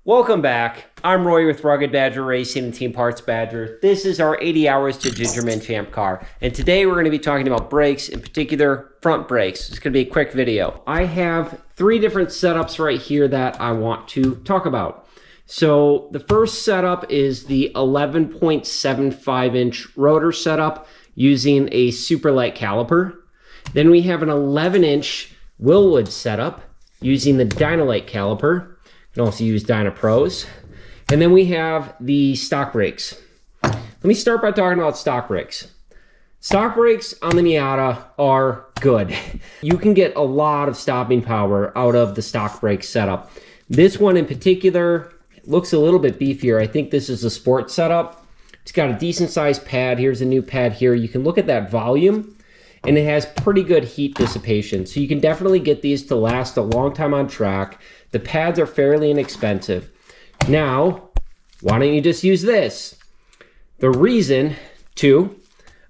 Welcome back. I'm Roy with Rugged Badger Racing and Team Parts Badger. This is our 80 hours to Gingerman ChampCar. And today we're going to be talking about brakes, in particular front brakes. It's going to be a quick video. I have 3 different setups right here that I want to talk about. So the first setup is the 11.75 inch rotor setup using a super light caliper. Then we have an 11 inch Willwood setup using the Dynalite caliper. You can also use Dyna Pros. And then we have the stock brakes. Let me start by talking about stock brakes. Stock brakes on the Miata are good. You can get a lot of stopping power out of the stock brake setup. This one in particular looks a little bit beefier. I think this is a sport setup. It's got a decent sized pad. Here's a new pad here. You can look at that volume, and it has pretty good heat dissipation. So you can definitely get these to last a long time on track. The pads are fairly inexpensive. Now, why don't you just use this? The reason to,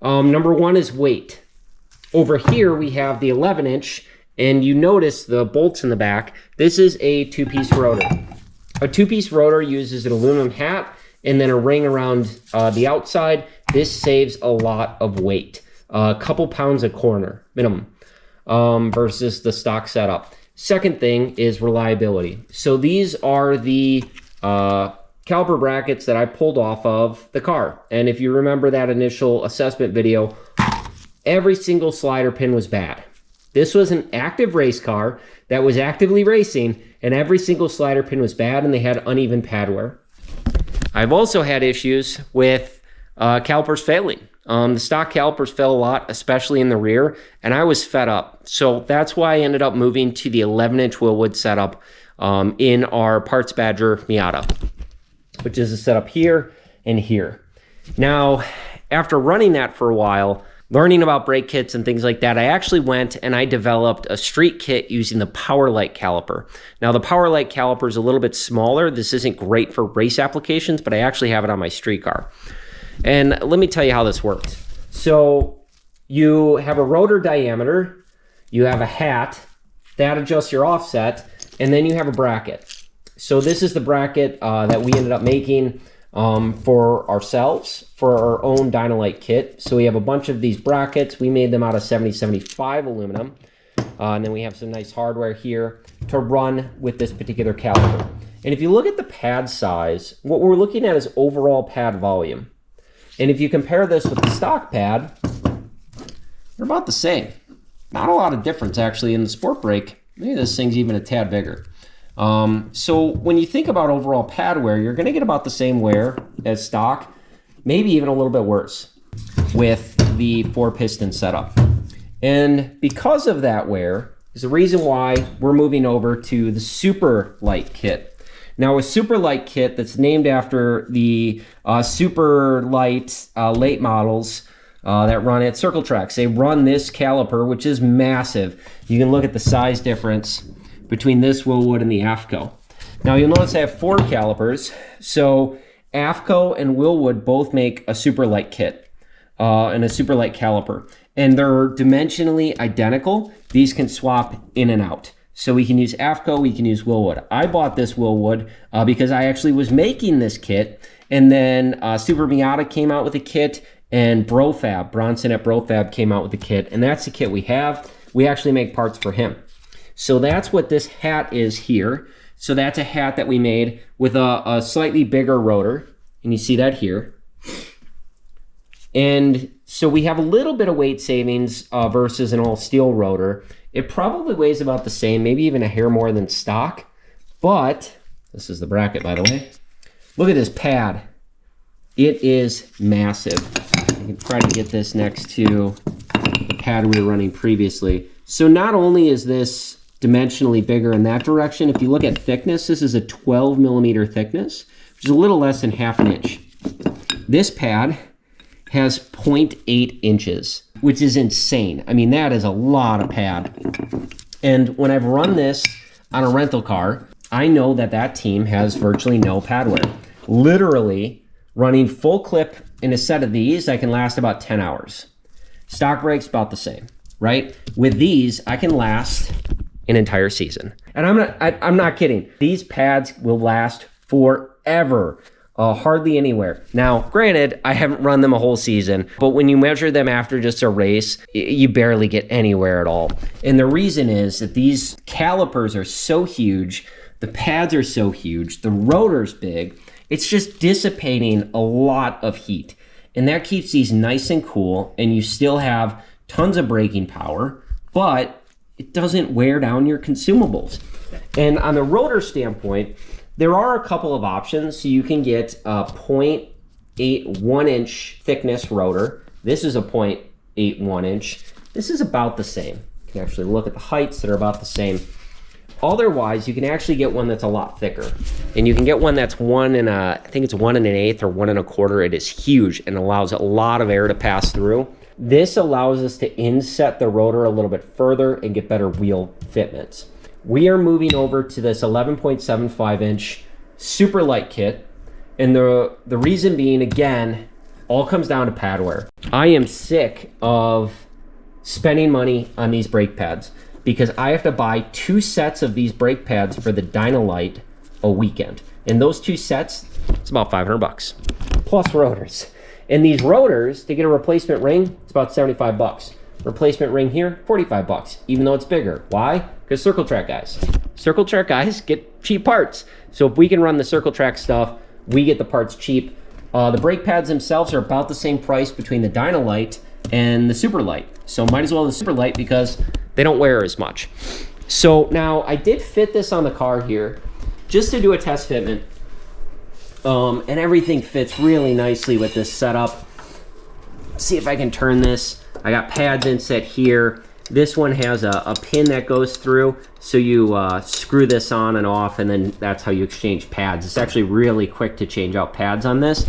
number one is weight. Over here we have the 11 inch, and you notice the bolts in the back. This is a 2-piece rotor. A 2-piece rotor uses an aluminum hat and then a ring around the outside. This saves a lot of weight. A couple pounds a corner minimum versus the stock setup. Second thing is reliability. So these are the caliper brackets that I pulled off of the car. And if you remember that initial assessment video, every single slider pin was bad. This was an active race car that was actively racing, and every single slider pin was bad, and they had uneven pad wear. I've also had issues with calipers failing. The stock calipers fail a lot, especially in the rear, and I was fed up. So that's why I ended up moving to the 11 inch Willwood setup in our Parts Badger Miata, which is a setup here and here. Now, after running that for a while, learning about brake kits and things like that, I actually went and I developed a street kit using the Powerlight caliper. Now, the Powerlight caliper is a little bit smaller. This isn't great for race applications, but I actually have it on my street car. And let me tell you how this works. So you have a rotor diameter, you have a hat, that adjusts your offset, and then you have a bracket. So this is the bracket that we ended up making for ourselves, for our own Dynalite kit. So we have a bunch of these brackets. We made them out of 7075 aluminum. And then we have some nice hardware here to run with this particular caliper. And if you look at the pad size, what we're looking at is overall pad volume. And if you compare this with the stock pad, they're about the same. Not a lot of difference actually in the sport brake. Maybe this thing's even a tad bigger. So when you think about overall pad wear, you're going to get about the same wear as stock, maybe even a little bit worse with the 4-piston setup. And because of that wear is the reason why we're moving over to the super light kit. Now, a super light kit that's named after the super light late models that run at circle tracks. They run this caliper, which is massive. You can look at the size difference between this Willwood and the AFCO. Now, you'll notice I have 4 calipers. So AFCO and Willwood both make a super light kit and a super light caliper. And they're dimensionally identical. These can swap in and out. So we can use AFCO, we can use Willwood. I bought this Willwood because I actually was making this kit, and then Super Miata came out with a kit, and Brofab, Bronson at Brofab came out with a kit, and that's the kit we have. We actually make parts for him. So that's what this hat is here. So that's a hat that we made with a slightly bigger rotor, and you see that here. And so we have a little bit of weight savings versus an all steel rotor. It probably weighs about the same, maybe even a hair more than stock, but this is the bracket, by the way. Look at this pad. It is massive. I can try to get this next to the pad we were running previously. So not only is this dimensionally bigger in that direction, if you look at thickness, this is a 12 millimeter thickness, which is a little less than ½ an inch. This pad has 0.8 inches, which is insane. I mean, that is a lot of pad. And when I've run this on a rental car, I know that that team has virtually no pad wear. Literally, running full clip in a set of these, I can last about 10 hours. Stock brakes, about the same, right? With these, I can last an entire season. And I'm not kidding. These pads will last forever. Hardly anywhere. Now, granted, I haven't run them a whole season, but when you measure them after just a race, you barely get anywhere at all. And the reason is that these calipers are so huge, the pads are so huge, the rotor's big, it's just dissipating a lot of heat. And that keeps these nice and cool, and you still have tons of braking power, but it doesn't wear down your consumables. And on the rotor standpoint, there are a couple of options. So you can get a 0.81 inch thickness rotor. This is a 0.81 inch. This is about the same. You can actually look at the heights that are about the same. Otherwise, you can actually get one that's a lot thicker. And you can get one that's I think it's 1 1/8 or 1 1/4. It is huge and allows a lot of air to pass through. This allows us to inset the rotor a little bit further and get better wheel fitments. We are moving over to this 11.75 inch super light kit. And the reason being, again, all comes down to pad wear. I am sick of spending money on these brake pads because I have to buy 2 sets of these brake pads for the Dynalite a weekend. And those 2 sets, it's about $500 plus rotors. And these rotors, to get a replacement ring, it's about $75. Replacement ring here, $45, even though it's bigger. Why? Because Circle Track guys. Circle Track guys get cheap parts. So if we can run the Circle Track stuff, we get the parts cheap. The brake pads themselves are about the same price between the Dynalite and the Super Light. So might as well the Super Light because they don't wear as much. So now I did fit this on the car here just to do a test fitment. And everything fits really nicely with this setup. Let's see if I can turn this. I got pads inset here. This one has a pin that goes through, so you screw this on and off, and then that's how you exchange pads. It's actually really quick to change out pads on this.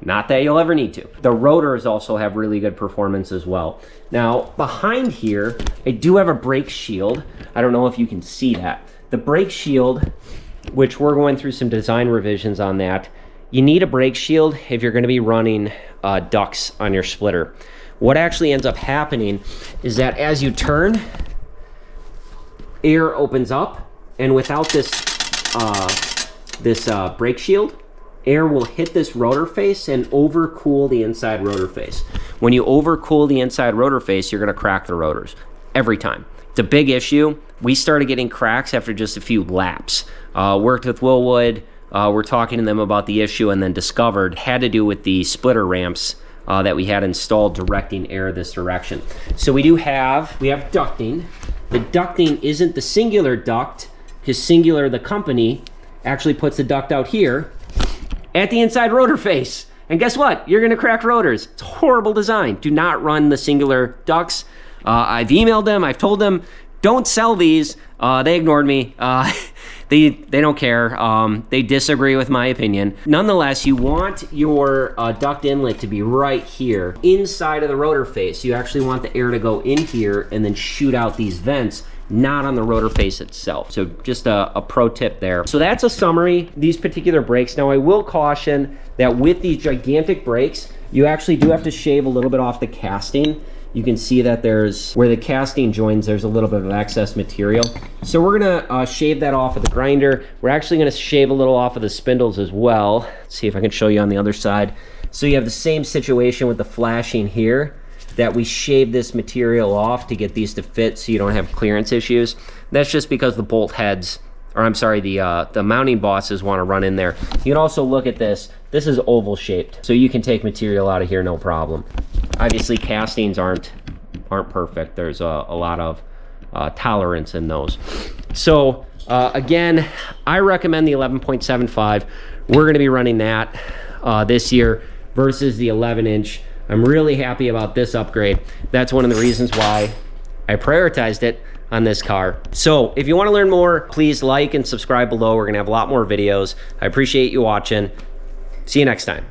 Not that you'll ever need to. The rotors also have really good performance as well. Now, behind here, I do have a brake shield. I don't know if you can see that. The brake shield, which we're going through some design revisions on that, you need a brake shield if you're going to be running ducts on your splitter. What actually ends up happening is that as you turn, air opens up, and without this brake shield, air will hit this rotor face and overcool the inside rotor face. When you overcool the inside rotor face, you're going to crack the rotors every time. It's a big issue. We started getting cracks after just a few laps. Worked with Willwood. We're talking to them about the issue, and then discovered it had to do with the splitter ramps that we had installed directing air this direction. So we have ducting. The ducting isn't the Singular duct, because Singular, the company, actually puts the duct out here at the inside rotor face. And guess what? You're gonna crack rotors. It's a horrible design. Do not run the Singular ducts. I've emailed them, I've told them, don't sell these. They ignored me. They don't care. They disagree with my opinion. Nonetheless, you want your duct inlet to be right here, inside of the rotor face. You actually want the air to go in here and then shoot out these vents, not on the rotor face itself. So just a pro tip there. So that's a summary, these particular brakes. Now I will caution that with these gigantic brakes, you actually do have to shave a little bit off the casting. You can see that there's, where the casting joins, there's a little bit of excess material. So we're gonna shave that off with the grinder. We're actually gonna shave a little off of the spindles as well. Let's see if I can show you on the other side. So you have the same situation with the flashing here, that we shave this material off to get these to fit so you don't have clearance issues. That's just because the bolt heads, or I'm sorry, the mounting bosses want to run in there. You can also look at this. This is oval shaped, so you can take material out of here no problem. Obviously castings aren't perfect. There's a lot of tolerance in those. So again, I recommend the 11.75. We're going to be running that this year versus the 11-inch. I'm really happy about this upgrade. That's one of the reasons why I prioritized it on this car. So if you want to learn more, please like and subscribe below. We're going to have a lot more videos. I appreciate you watching. See you next time.